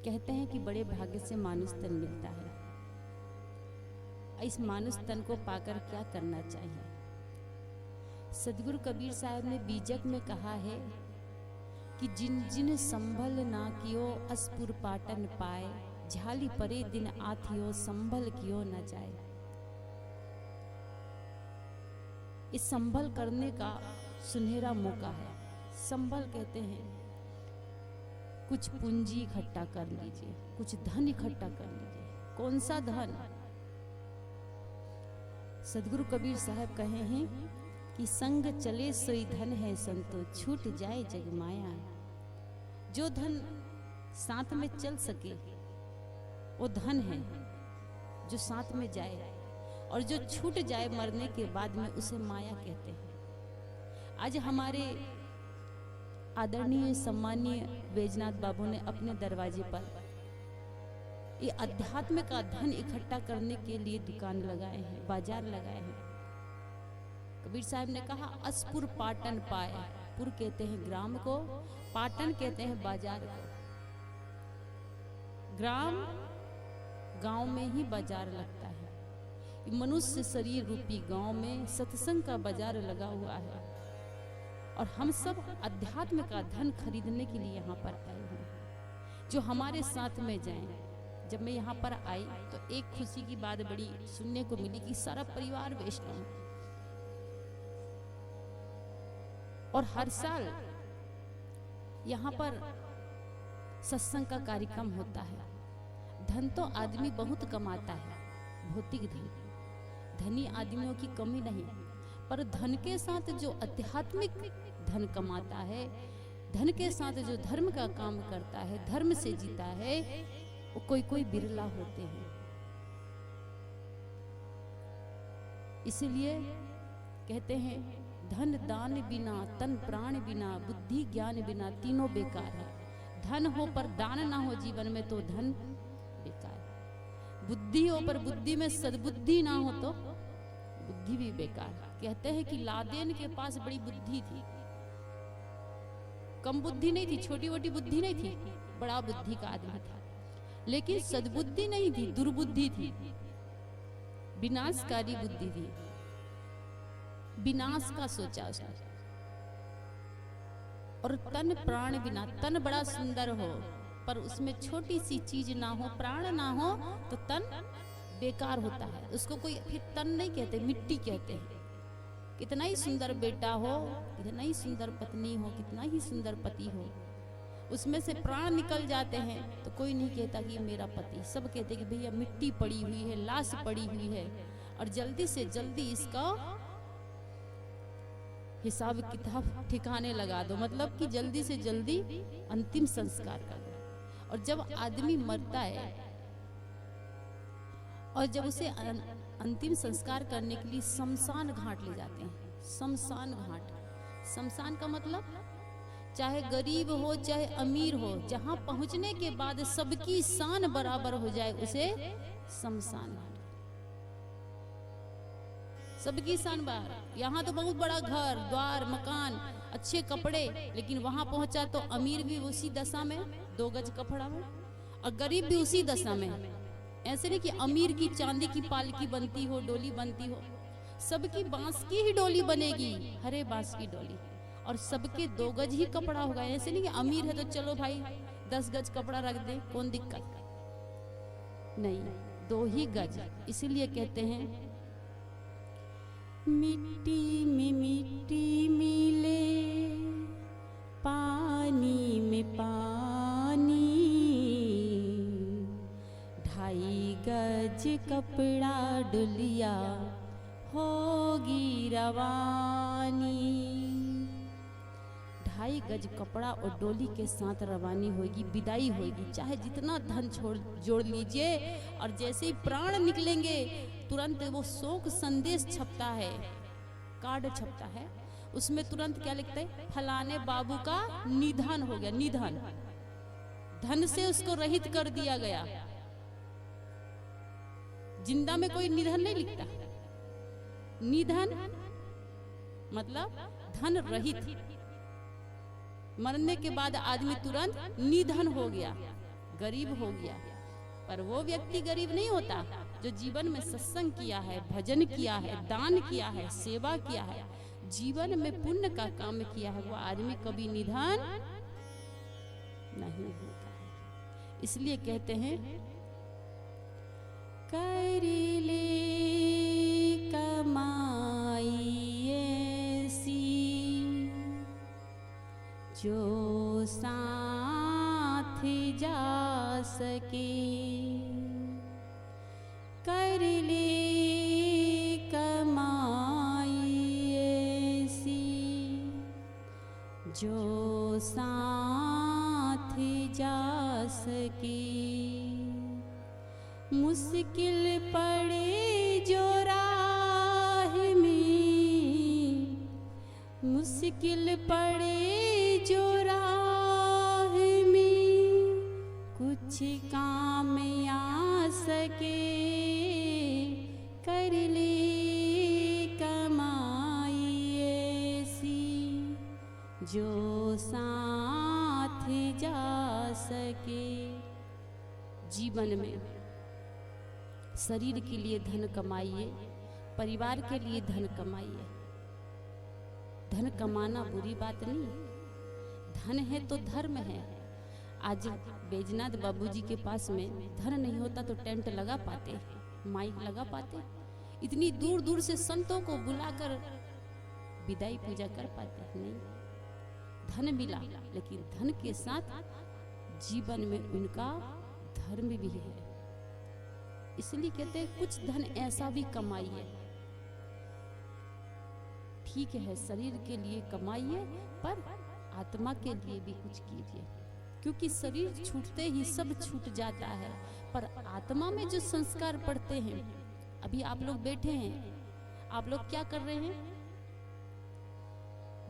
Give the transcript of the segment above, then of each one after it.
कहते हैं कि बड़े भाग्य से मानुष तन मिलता है। इस मानुष तन को पाकर क्या करना चाहिए? सदगुरु कबीर साहब ने बीजक में कहा है कि जिन जिन संभल ना कियो असपुर पाटन पाए, झाली परे दिन आथियो संभल कियो न जाए। इस संभल करने का सुनहरा मौका है। संभल कहते हैं कुछ पूंजी इकट्ठा कर लीजिए, कुछ धन इकट्ठा कर लीजिए। कौन सा धन? सदगुरु कबीर साहब कहे हैं कि संग चले सोई धन है संतो, छूट जाए जग माया। जो धन साथ में चल सके वो धन है जो साथ में जाए, और जो छूट जाए मरने के बाद में उसे माया कहते हैं। आज हमारे आदरणीय सम्मानीय बैजनाथ बाबू ने अपने दरवाजे पर ये अध्यात्म का धन इकट्ठा करने के लिए दुकान लगाए हैं, बाजार लगाए हैं। कबीर साहब ने कहा असपुर पाटन पाए। पुर कहते हैं ग्राम को, पाटन कहते हैं बाजार को। ग्राम गांव में ही बाजार लगता है। मनुष्य शरीर रूपी गांव में सत्संग का बाजार लगा हुआ है, और हम सब अध्यात्म का धन खरीदने के लिए यहाँ पर आए हैं, जो हमारे साथ में जाएं। जब मैं यहाँ पर आई तो एक खुशी की बात बड़ी सुनने को मिली कि सारा परिवार वैष्णव, और हर साल यहाँ पर सत्संग का कार्यक्रम होता है। धन तो आदमी बहुत कमाता है, भौतिक धन, धनी आदमियों की कमी नहीं, पर धन के साथ जो आध्यात्मिक धन कमाता है, धन के साथ जो धर्म का काम करता है, धर्म से जीता है, वो कोई कोई बिरला होते हैं। इसलिए कहते हैं धन दान बिना, तन प्राण बिना, बुद्धि ज्ञान बिना तीनों बेकार है। धन हो पर दान ना हो जीवन में तो धन बेकार। बुद्धि हो पर बुद्धि में सद्बुद्धि ना हो तो बुद्धि भी बेकार। कहते हैं कि लादेन के पास बड़ी बुद्धि थी, कम बुद्धि नहीं थी, छोटी मोटी बुद्धि नहीं थी, बड़ा बुद्धि का आदमी था, लेकिन सद्बुद्धि नहीं थी, दुर्बुद्धि थी, विनाशकारी बुद्धि थी, विनाश का सोचा उसने। और तन प्राण बिना, तन बड़ा सुंदर हो पर उसमें छोटी सी चीज ना हो, प्राण ना हो तो तन बेकार होता है। उसको कोई फिर तन नहीं कहते, मिट्टी कहते हैं। कितना ही सुंदर बेटा हो, कितना ही सुंदर पत्नी हो, कितना ही सुंदर पति हो, उसमें से प्राण निकल जाते हैं तो कोई नहीं कहता कि ये मेरा पति। सब कहते कि भैया मिट्टी पड़ी हुई है, लाश पड़ी हुई है, और जल्दी से जल्दी इसका हिसाब किताब ठिकाने लगा दो, मतलब कि जल्दी से जल्दी अंतिम संस्कार कर दो। और जब आदमी मरता है और जब उसे अंतिम संस्कार करने के लिए शमशान घाट ले जाते हैं। शमशान घाट, शमशान का मतलब चाहे गरीब हो चाहे अमीर हो, जहां पहुंचने के बाद सबकी शान बराबर हो जाए उसे शमशान घाट। सबकी शान बाहर। यहाँ तो बहुत बड़ा घर द्वार मकान अच्छे कपड़े, लेकिन वहां पहुंचा तो अमीर भी उसी दशा में, 2 गज कपड़ा में, और गरीब भी उसी दशा में। ऐसे नहीं कि अमीर की चांदी की पालकी बनती हो, डोली बनती हो, सबकी बांस की ही डोली बनेगी, हरे बांस की डोली, और सबके 2 गज ही कपड़ा होगा। ऐसे नहीं कि अमीर है तो चलो भाई 10 गज कपड़ा रख दे, कौन दिक्कत नहीं, 2 ही गज। इसीलिए कहते हैं मिट्टी में मिट्टी मिले, पानी में पानी, 2.5 गज कपड़ा डुलिया होगी रवानी। 2.5 गज कपड़ा और डोली के साथ रवानी होगी, विदाई होगी। चाहे जितना धन जोड़ लीजिए, और जैसे ही प्राण निकलेंगे तुरंत वो शोक संदेश छपता है, कार्ड छपता है, उसमें तुरंत क्या लिखते हैं, फलाने बाबू का निधन हो गया। निधन, धन से उसको रहित कर दिया गया। जिंदा में कोई निधन नहीं लिखता, निधन मतलब धन रहित। मरने के बाद आदमी तुरंत निधन हो गया, गरीब हो गया। पर वो व्यक्ति गरीब नहीं होता जो जीवन में सत्संग किया है, भजन किया है, दान किया है, सेवा किया है, जीवन में पुण्य का काम किया है, वो आदमी कभी निधन नहीं होता है। इसलिए कहते हैं कर ले कमाई ऐसी जो साथ जा सके, कर ले कमाई ऐसी जो साथ जा सके, मुश्किल पड़े जो राह में, मुश्किल पड़े जो राह में, कुछ काम आ सके, कर ले कमाई ऐसी जो साथ जा सके। जीवन में शरीर के लिए धन कमाइए, परिवार के लिए धन कमाइए। धन कमाना बुरी बात नहीं, धन है तो धर्म है। आज बैजनाथ बाबूजी के पास में धन नहीं होता तो टेंट लगा पाते, माइक लगा पाते, इतनी दूर दूर से संतों को बुलाकर विदाई पूजा कर पाते नहीं। धन मिला, लेकिन धन के साथ जीवन में उनका धर्म भी है। इसलिए कहते हैं कुछ धन ऐसा भी कमाइए। ठीक है, शरीर के लिए कमाइए, पर आत्मा के लिए भी कुछ कीजिए, क्योंकि शरीर छूटते ही सब छूट जाता है, पर आत्मा में जो संस्कार पड़ते हैं। अभी आप लोग बैठे हैं, आप लोग क्या कर रहे हैं?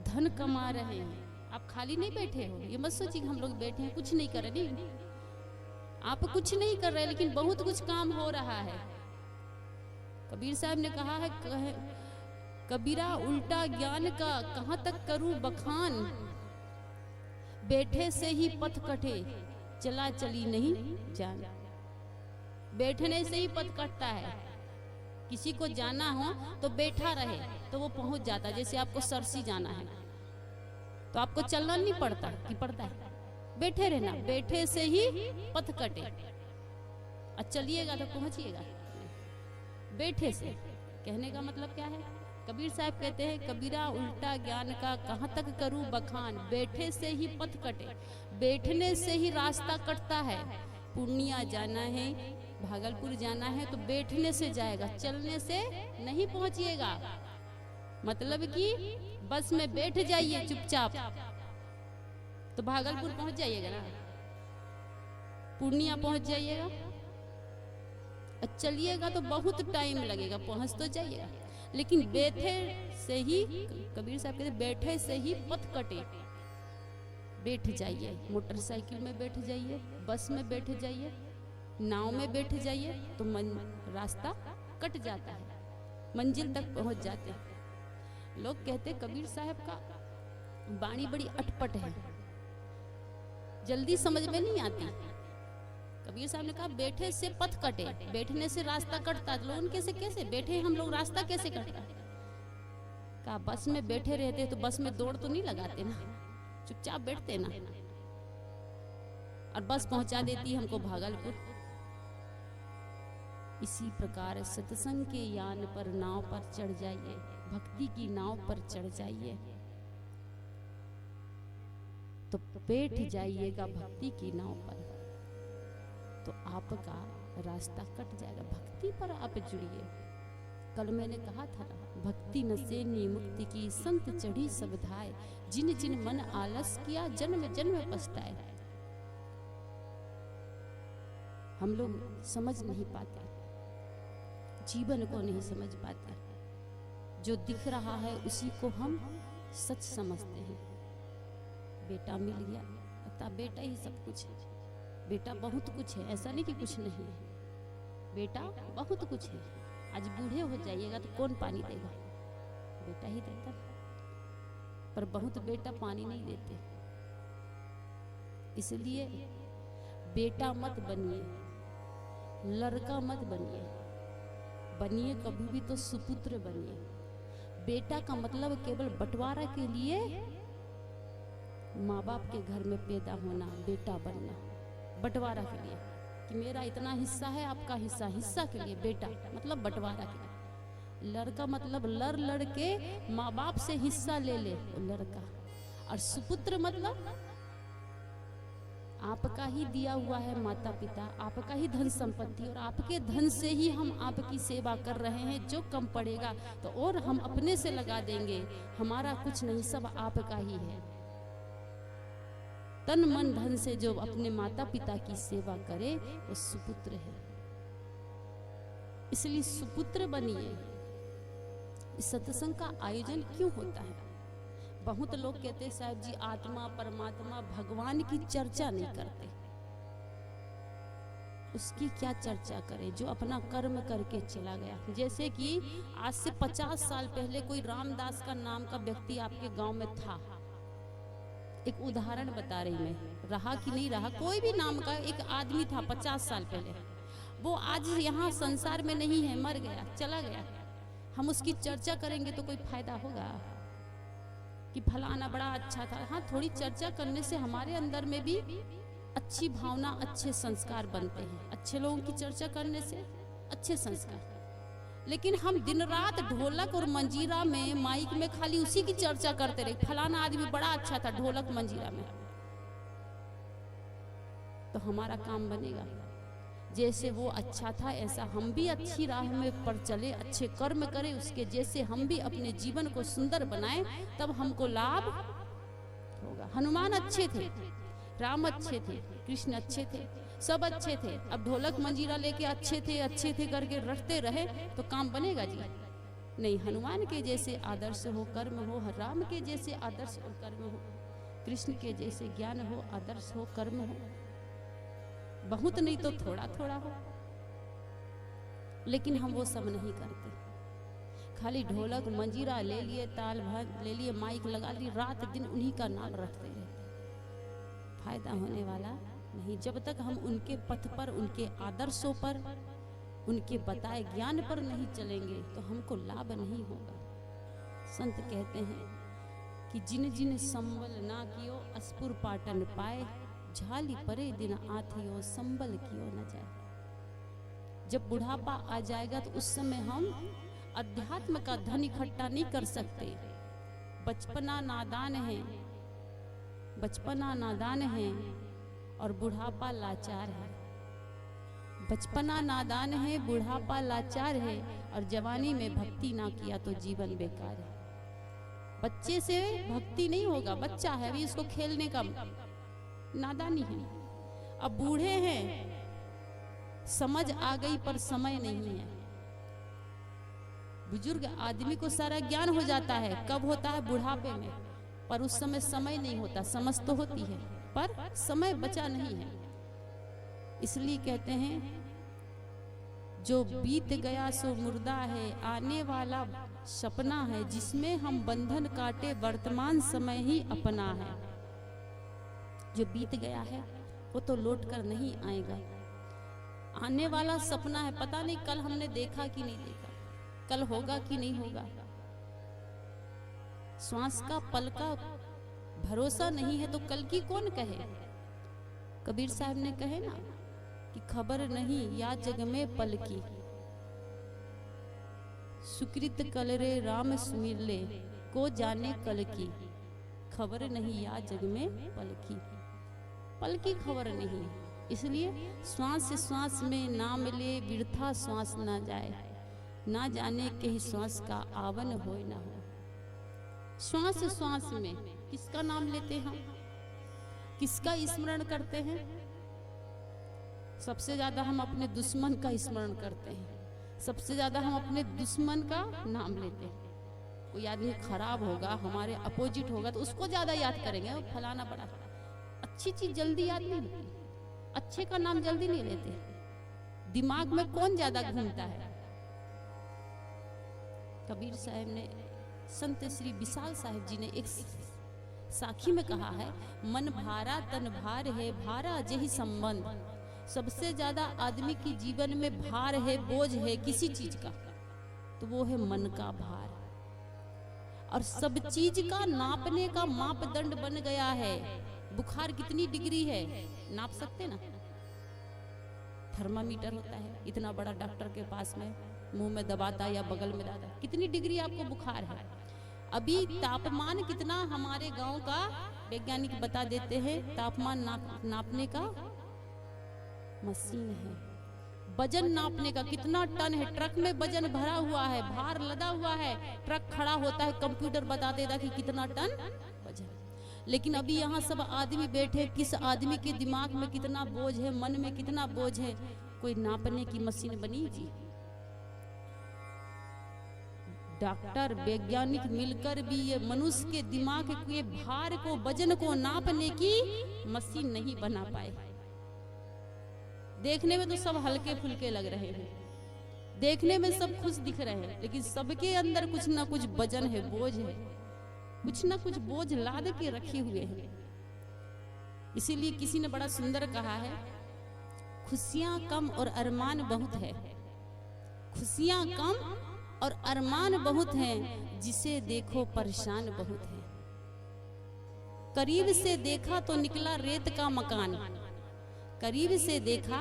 धन कमा रहे हैं। आप खाली नहीं बैठे हो, ये मत सोचिए कि हम लोग बैठे हैं कुछ नहीं कर रहे। नहीं, आप कुछ नहीं कर रहे, लेकिन बहुत कुछ काम हो रहा है। कबीर साहब ने कहा है, कबीरा उल्टा ज्ञान का कहाँ तक करूं बखान, बैठे से ही पथ कटे चला चली नहीं जान। बैठने से ही पथ कटता है। किसी को जाना हो तो बैठा रहे तो वो पहुंच जाता। जैसे आपको सरसी जाना है तो आपको चलना नहीं पड़ता कि पड़ता है, बैठे रहना, बैठे से ही पथ कटे। और चलिएगा तो पहुंचिएगा, बैठे से। कहने का मतलब क्या है? कबीर साहब कहते हैं, कबीरा उल्टा ज्ञान का कहाँ तक करूं बखान, बैठे से ही पथ कटे। बैठने से ही रास्ता कटता है। पूर्णिया जाना है, भागलपुर जाना है तो बैठने से जाएगा, चलने से नहीं पहुंचिएगा। मतलब कि बस में बैठ जाइए चुपचाप तो भागलपुर पहुंच जाइएगा ना, पूर्णिया पहुंच जाइएगा। चलिएगा तो बहुत टाइम लगेगा, पहुंच तो जाइएगा, लेकिन बैठे से ही, कबीर साहब कहते बैठे से ही पथ कटे। बैठ जाइए, मोटरसाइकिल में बैठ जाइए, बस में बैठ जाइए, नाव में बैठ जाइए तो रास्ता कट जाता है, मंजिल तक पहुंच जाते हैं। लोग कहते कबीर साहब का वाणी बड़ी अटपट है, जल्दी समझ में नहीं आती। कबीर साहब ने कहा बैठे से पथ कटे, बैठने से रास्ता कटता। लोग उनके से कैसे बैठे हम लोग, रास्ता कैसे कटता? कहा बस में बैठे रहते तो बस में दौड़ तो नहीं लगाते ना, चुपचाप बैठते ना, और बस पहुंचा देती हमको भागलपुर। इसी प्रकार सत्संग के यान पर, नाव पर चढ़ जाइए, भक्ति की नाव पर चढ़ जाइए तो बैठ जाइएगा भक्ति की नाव पर, तो आपका रास्ता कट जाएगा। भक्ति पर आप जुड़िए। कल मैंने कहा था, भक्ति न से मुक्ति की संत चढ़ी सब धाय, जिन जिन मन आलस किया जन्म जन्म पछताए। हम लोग समझ नहीं पाते, जीवन को नहीं समझ पाते। जो दिख रहा है उसी को हम सच समझते हैं। बेटा मिल गया, लगता बेटा ही सब कुछ है। बेटा बहुत कुछ है, ऐसा नहीं कि कुछ नहीं है। बेटा बहुत कुछ है। आज बूढ़े हो जाइएगा तो कौन पानी देगा? बेटा ही देता। पर बहुत बेटा पानी नहीं देते। इसलिए बेटा मत बनिए, लड़का मत बनिए, बनिए कभी भी तो सुपुत्र बनिए। बेटा का मतलब केवल बंटवारा के लिए माँ बाप के घर में पैदा होना, बेटा बनना, बंटवारा के लिए कि मेरा इतना हिस्सा है, आपका हिस्सा, हिस्सा के लिए बेटा मतलब बंटवारा के लिए। लड़का मतलब लड़ के माँ बाप से हिस्सा ले ले लड़का। और सुपुत्र मतलब आपका ही दिया हुआ है माता पिता, आपका ही धन संपत्ति, और आपके धन से ही हम आपकी सेवा कर रहे हैं। जो कम पड़ेगा तो और हम अपने से लगा देंगे, हमारा कुछ नहीं, सब आपका ही है। तन मन धन से जो अपने माता पिता की सेवा करे वो सुपुत्र है। इसलिए सुपुत्र बनिए। इस सत्संग का आयोजन क्यों होता है? बहुत लोग कहते हैं साहब जी आत्मा परमात्मा भगवान की चर्चा नहीं करते। उसकी क्या चर्चा करें जो अपना कर्म करके चला गया। जैसे कि आज से 50 साल पहले कोई रामदास का नाम का व्यक्ति आपके गांव में था। एक उदाहरण बता रही मैं, रहा कि नहीं रहा, कोई भी नाम का एक आदमी था 50 साल पहले। वो आज यहाँ संसार में नहीं है, मर गया, चला गया। हम उसकी चर्चा करेंगे तो कोई फायदा होगा कि फलाना बड़ा अच्छा था? हाँ, थोड़ी चर्चा करने से हमारे अंदर में भी अच्छी भावना, अच्छे संस्कार बनते हैं। अच्छे लोगों की चर्चा करने से अच्छे संस्कार। लेकिन हम दिन रात ढोलक और मंजीरा में, माइक में खाली उसी की चर्चा करते रहे, फलाना आदमी बड़ा अच्छा था ढोलक मंजीरा में, तो हमारा काम बनेगा? जैसे वो अच्छा था ऐसा हम भी अच्छी राह में पर चले, अच्छे कर्म करें, उसके जैसे हम भी अपने जीवन को सुंदर बनाएं, तब हमको लाभ होगा। हनुमान अच्छे थे, राम अच्छे थे, कृष्ण अच्छे थे, सब अच्छे थे। अब ढोलक मंजीरा लेके अच्छे थे करके रटते रहे तो काम बनेगा जी? नहीं। हनुमान के जैसे आदर्श हो, कर्म हो, राम के जैसे आदर्श और कर्म हो, कृष्ण के जैसे ज्ञान हो, आदर्श हो, कर्म हो, बहुत नहीं तो थोड़ा थोड़ा हो। लेकिन हम वो सब नहीं करते। खाली ढोलक मंजीरा ले लिए, ताल भाग ले लिए, माइक लगा ली, रात दिन उन्हीं का नाम रखते रहते। फायदा होने वाला नहीं। जब तक हम उनके पथ पर, उनके आदर्शों पर, उनके बताए ज्ञान पर नहीं चलेंगे तो हमको लाभ नहीं होगा। संत कहते हैं कि जिन जिन संबल ना कियो अस्पुर पाटन पाए, झाली परे दिन आथियो संबल कियो न जाए। जब बुढ़ापा आ जाएगा तो उस समय हम अध्यात्म का धन इकट्ठा नहीं कर सकते। बचपना नादान है, बचपना नादान है और बुढ़ापा लाचार है। बचपना नादान है, बुढ़ापा लाचार है, और जवानी में भक्ति ना किया तो जीवन बेकार है। बच्चे से भक्ति नहीं होगा, बच्चा है अभी, इसको खेलने का नादानी है। अब बूढ़े हैं, समझ आ गई पर समय नहीं है। बुजुर्ग आदमी को सारा ज्ञान हो जाता है, कब होता है? बुढ़ापे में, पर उस समय समय नहीं होता। समझ तो होती है पर समय बचा नहीं है। इसलिए कहते हैं जो बीत गया सो मुर्दा है, आने वाला सपना है, जिसमें हम बंधन काटे वर्तमान समय ही अपना है। जो बीत गया है वो तो लौट कर नहीं आएगा। आने वाला सपना है, पता नहीं कल हमने देखा कि नहीं देखा, कल होगा कि नहीं होगा। श्वास का पल का भरोसा नहीं है तो कल की कौन कहे। कबीर साहब ने कहे ना कि खबर नहीं या जग में पल की, सुकृत कल रे राम सुमिर ले, को जाने कल की। खबर नहीं या जग में पल की खबर नहीं। इसलिए श्वास से श्वास में नाम ले, वृथा श्वास ना जाए, ना जाने के ही श्वास का आवन हो ना हो। श्वास श्वास में किसका नाम लेते हैं हम, किसका स्मरण करते हैं? सबसे ज्यादा हम अपने दुश्मन का स्मरण करते हैं, सबसे ज्यादा हम अपने दुश्मन का नाम लेते हैं। कोई आदमी खराब होगा, हमारे अपोजिट होगा तो उसको ज्यादा याद करेंगे, वो फलाना बड़ा। अच्छी चीज जल्दी याद नहीं होती, अच्छे का नाम जल्दी नहीं लेते। दिमाग में कौन ज्यादा घूमता है? कबीर साहब ने, संत श्री विशाल साहिब जी ने एक साखी में कहा है, मन भारा तन भार है, भारा जेहि संबंध। सबसे ज्यादा आदमी की जीवन में भार है, बोझ है किसी चीज का, तो वो है मन का भार। और सब चीज का नापने का मापदंड बन गया है। बुखार कितनी डिग्री है नाप सकते ना, थर्मामीटर होता है, इतना बड़ा डॉक्टर के पास में मुंह में दबाता या बगल में दादा, कितनी डिग्री आपको बुखार है। अभी तापमान कितना हमारे गांव का वैज्ञानिक बता देते हैं, तापमान नापने का मशीन है। वजन नापने का कितना टन है, ट्रक में वजन भरा हुआ है, भार लदा हुआ है, ट्रक खड़ा होता है, कंप्यूटर बता देता कि कितना टन वजन। लेकिन अभी यहाँ सब आदमी बैठे, किस आदमी के दिमाग में कितना बोझ है, मन में कितना बोझ है, कोई नापने की मशीन बनी जी। डॉक्टर वैज्ञानिक मिलकर भी ये मनुष्य के दिमाग के भार को, वजन को नापने की मशीन नहीं बना पाए। देखने में तो सब हल्के फुल्के लग रहे हैं, देखने में सब खुश दिख रहे हैं, लेकिन सबके अंदर कुछ ना कुछ वजन है, बोझ है, कुछ ना कुछ बोझ लाद के रखे हुए हैं। इसीलिए किसी ने बड़ा सुंदर कहा है, खुशियां कम और अरमान बहुत है। खुशियां कम और अरमान बहुत हैं, जिसे देखो परेशान बहुत है। करीब से देखा तो निकला रेत का मकान, करीब से देखा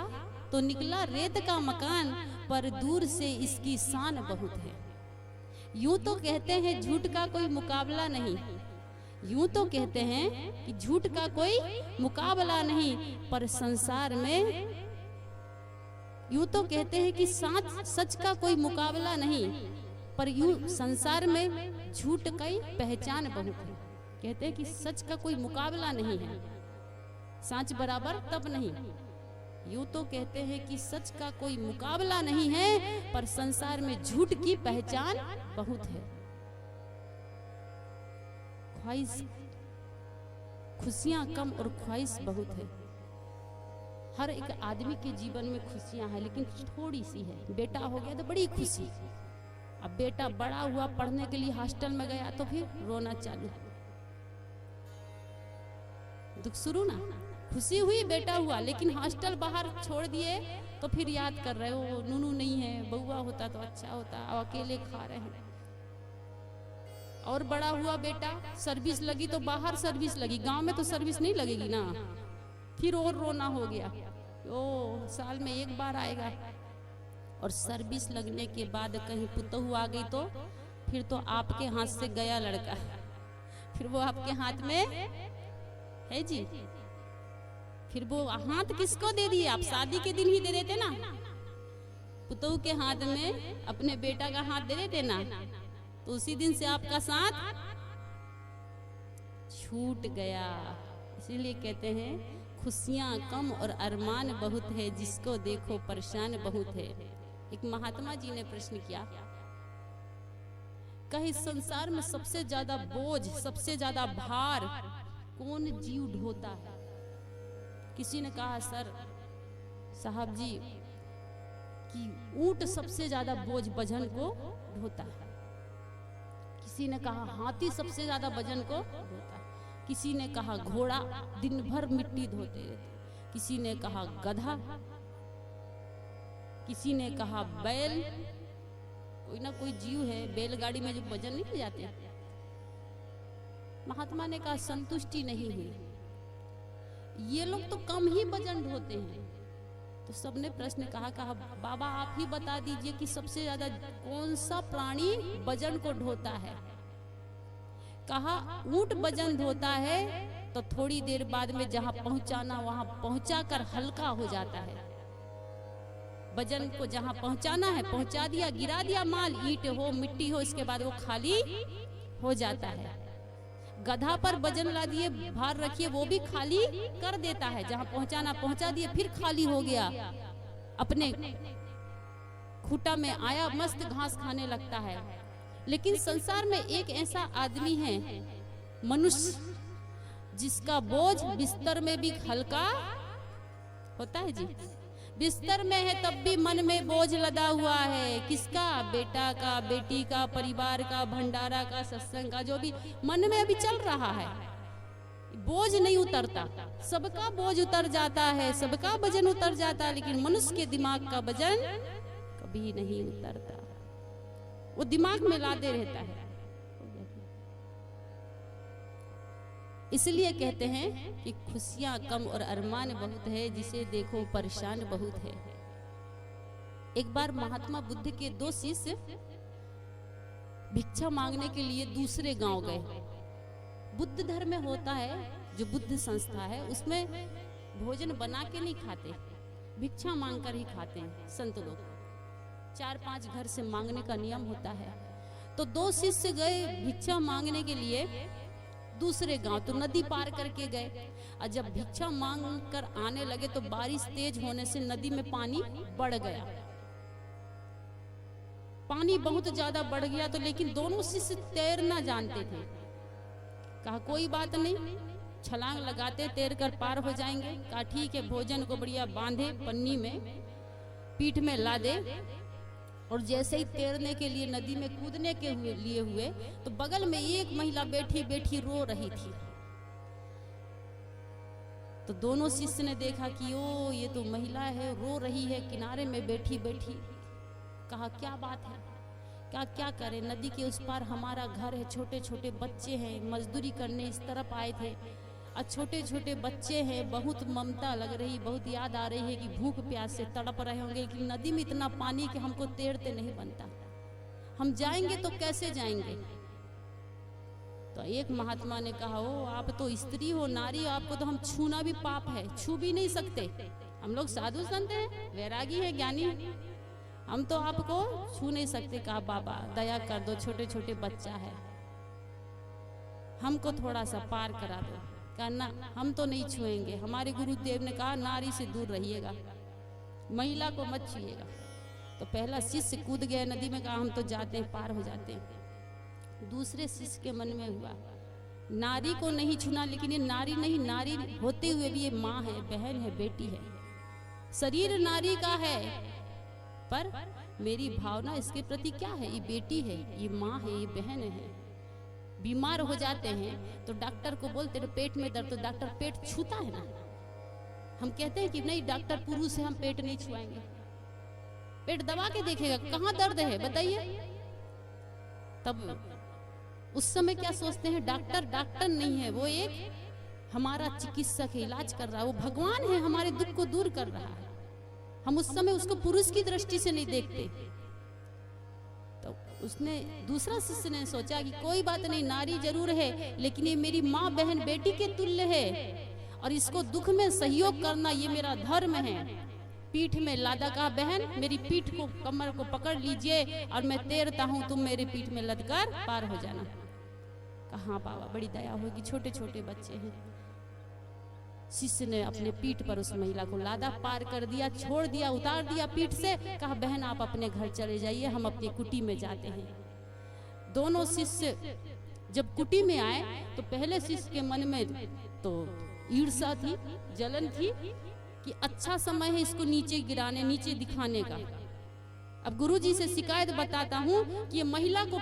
तो निकला रेत का मकान, पर दूर से इसकी शान बहुत है। यूं तो कहते हैं झूठ का कोई मुकाबला नहीं, यूं तो कहते हैं कि झूठ का कोई मुकाबला नहीं, पर संसार में यूं तो कहते हैं कि सच का कोई मुकाबला नहीं, पर यूं संसार में झूठ की पहचान बहुत है। कहते हैं कि सच का कोई मुकाबला नहीं है, सच बराबर तब नहीं। यूं तो कहते हैं कि सच का कोई मुकाबला नहीं है, पर संसार में झूठ की पहचान बहुत है। ख्वाहिश, खुशियां कम और ख्वाहिश बहुत है। हर एक आदमी के जीवन में खुशियां हैं, लेकिन थोड़ी सी है। बेटा हो गया तो बड़ी खुशी, अब बेटा बड़ा हुआ, पढ़ने के लिए हॉस्टल में गया तो फिर रोना चालू, दुख शुरू ना। खुशी हुई बेटा हुआ, लेकिन हॉस्टल बाहर छोड़ दिए तो फिर याद कर रहे हो, नूनू नहीं है, बउआ होता तो अच्छा होता, अब अकेले खा रहे हैं। और बड़ा हुआ बेटा, सर्विस लगी तो बाहर सर्विस लगी, गांव में तो सर्विस नहीं लगेगी ना, फिर और रोना हो गया। ओ साल में एक बार आएगा, और सर्विस लगने के बाद कहीं पुतहू आ गई तो फिर तो आपके हाथ से गया लड़का, फिर वो आपके हाथ में है जी। फिर वो हाथ किसको दे दिए आप? शादी के दिन ही दे देते ना, पुतहू के हाथ में अपने बेटा का हाथ दे देते ना, तो उसी दिन से आपका साथ छूट गया। इसीलिए कहते हैं खुशियां कम और अरमान बहुत है, जिसको देखो परेशान बहुत है। एक महात्मा जी ने प्रश्न किया, कहीं संसार में सबसे ज्यादा बोझ, सबसे ज्यादा भार कौन जीव ढोता है? किसी ने कहा सर साहब जी कि ऊंट सबसे ज्यादा बोझ वजन को ढोता है। किसी ने कहा हाथी सबसे ज्यादा वजन को ढोता है। किसी ने कहा घोड़ा दिन भर मिट्टी धोते रहते। किसी ने कहा गधा, किसी ने कहा बैल। कोई ना कोई जीव है, बैलगाड़ी में जो वजन नहीं ले जाते। महात्मा ने कहा संतुष्टि नहीं हुई, ये लोग तो कम ही वजन ढोते हैं। तो सबने प्रश्न कहा बाबा आप ही बता दीजिए कि सबसे ज्यादा कौन सा प्राणी वजन को ढोता है? कहा ऊंट वजन ढोता है तो थोड़ी देर बाद में जहां पहुंचाना वहां पहुंचाकर हल्का हो जाता है। वजन को जहां पहुंचाना है पहुंचा दिया, गिरा दिया माल, ईंट हो मिट्टी हो, इसके बाद वो खाली हो जाता है। गधा पर वजन ला दिए, भार रखिए, वो भी खाली कर देता है, जहां पहुंचाना पहुंचा दिए, फिर खाली हो गया। अपने खूटा में आया, मस्त घास खाने लगता है। लेकिन संसार में एक ऐसा आदमी है, मनुष्य, जिसका बोझ बिस्तर में भी हल्का होता है जी। बिस्तर में है तब भी मन में बोझ लदा हुआ है। किसका? बेटा का, बेटी का, परिवार का, भंडारा का, सत्संग का, जो भी मन में अभी चल रहा है। बोझ नहीं उतरता, सबका बोझ उतर जाता है, सबका वजन उतर जाता है, लेकिन मनुष्य के दिमाग का वजन कभी नहीं उतरता, वो दिमाग में लाते रहता है। इसलिए कहते हैं कि खुशियां कम और अरमान बहुत है, जिसे देखो परेशान बहुत है। एक बार महात्मा बुद्ध के 2 शिष्य भिक्षा मांगने के लिए दूसरे गांव गए। बुद्ध धर्म में होता है, जो बुद्ध संस्था है उसमें भोजन बना के नहीं खाते, भिक्षा मांग कर ही खाते हैं संत लोग। 4-5 घर से मांगने का नियम होता है। तो 2 शिष्य गए भिक्षा मांगने के लिए दूसरे गांव, तो नदी पार करके गए। और जब भिक्षा मांग कर आने लगे तो बारिश तेज होने से नदी में पानी बढ़ गया। पानी बहुत ज्यादा बढ़ गया तो लेकिन दोनों शिष्य तैरना जानते थे। कहा कोई बात नहीं, छलांग लगाते तैर कर पार हो जाएंगे। कहा ठीक है, भोजन को बढ़िया बांधे पन्नी में, पीठ में लादे, और जैसे ही तैरने के लिए नदी में कूदने के लिए हुए तो बगल में एक महिला बैठी बैठी रो रही थी। तो दोनों शिष्य ने देखा कि ओ ये तो महिला है, रो रही है किनारे में बैठी बैठी। कहा क्या बात है? क्या करें, नदी के उस पार हमारा घर है, छोटे छोटे बच्चे हैं, मजदूरी करने इस तरफ आए थे, और छोटे छोटे बच्चे हैं, बहुत ममता लग रही, बहुत याद आ रही है कि भूख प्यास से तड़प रहे होंगे, लेकिन नदी में इतना पानी कि हमको तैरते नहीं बनता, हम जाएंगे तो कैसे जाएंगे? तो एक महात्मा ने कहा ओ आप तो स्त्री हो, नारी हो, आपको तो हम छूना भी पाप है, छू भी नहीं सकते, हम लोग साधु संत हैं, वैरागी है, ज्ञानी, हम तो आपको छू नहीं सकते। कहा बाबा दया कर दो, छोटे छोटे बच्चा है, हमको थोड़ा सा पार करा दो। कहा ना हम तो नहीं छुएंगे, हमारे गुरुदेव ने कहा नारी से दूर रहिएगा, महिला को मत छुइएगा। तो पहला शिष्य कूद गया नदी में, कहा हम तो जाते हैं, पार हो जाते हैं। दूसरे शिष्य के मन में हुआ नारी को नहीं छूना, लेकिन ये नारी नहीं, नारी होते हुए भी ये माँ है, बहन है, बेटी है, शरीर नारी का है, पर मेरी भावना इसके प्रति क्या है, ये बेटी है, ये माँ है, ये बहन है। बीमार हो जाते हैं तो डॉक्टर को बोलते हैं पेट में दर्द, तो डॉक्टर पेट छूता है ना, हम कहते हैं कि नहीं डॉक्टर पुरुष है, हम पेट नहीं छुआएंगे, पेट दबा के देखेगा कहाँ दर्द है बताइए। तब उस समय क्या सोचते हैं, डॉक्टर नहीं है, वो एक हमारा चिकित्सक है, इलाज कर रहा है, वो भगवान है, हमारे दुख को दूर कर रहा है। हम उस समय उसको पुरुष की दृष्टि से नहीं देखते। तो उसने दूसरा शिष्य ने सोचा कि कोई बात नहीं, नारी जरूर है, लेकिन ये मेरी माँ बहन बेटी के तुल्य है, और इसको दुख में सहयोग करना ये मेरा धर्म है। पीठ में लादा, कहा बहन मेरी पीठ को, कमर को पकड़ लीजिए और मैं तैरता हूँ, तुम मेरे पीठ में लदकर पार हो जाना। कहा हाँ बाबा बड़ी दया होगी, छोटे छोटे बच्चे हैं। शिष्य ने अपने पीठ पर उस महिला को लादा, पार कर दिया, छोड़ दिया, उतार दिया पीठ से। कहा बहन आप अपने घर चले जाइए, हम अपनी कुटी में जाते हैं। दोनों शिष्य जब कुटी में आए तो पहले शिष्य के मन में तो ईर्ष्या थी, जलन थी कि अच्छा समय है इसको नीचे गिराने, नीचे दिखाने का। अब गुरुजी से शिकायत बताता हूँ कि ये महिला को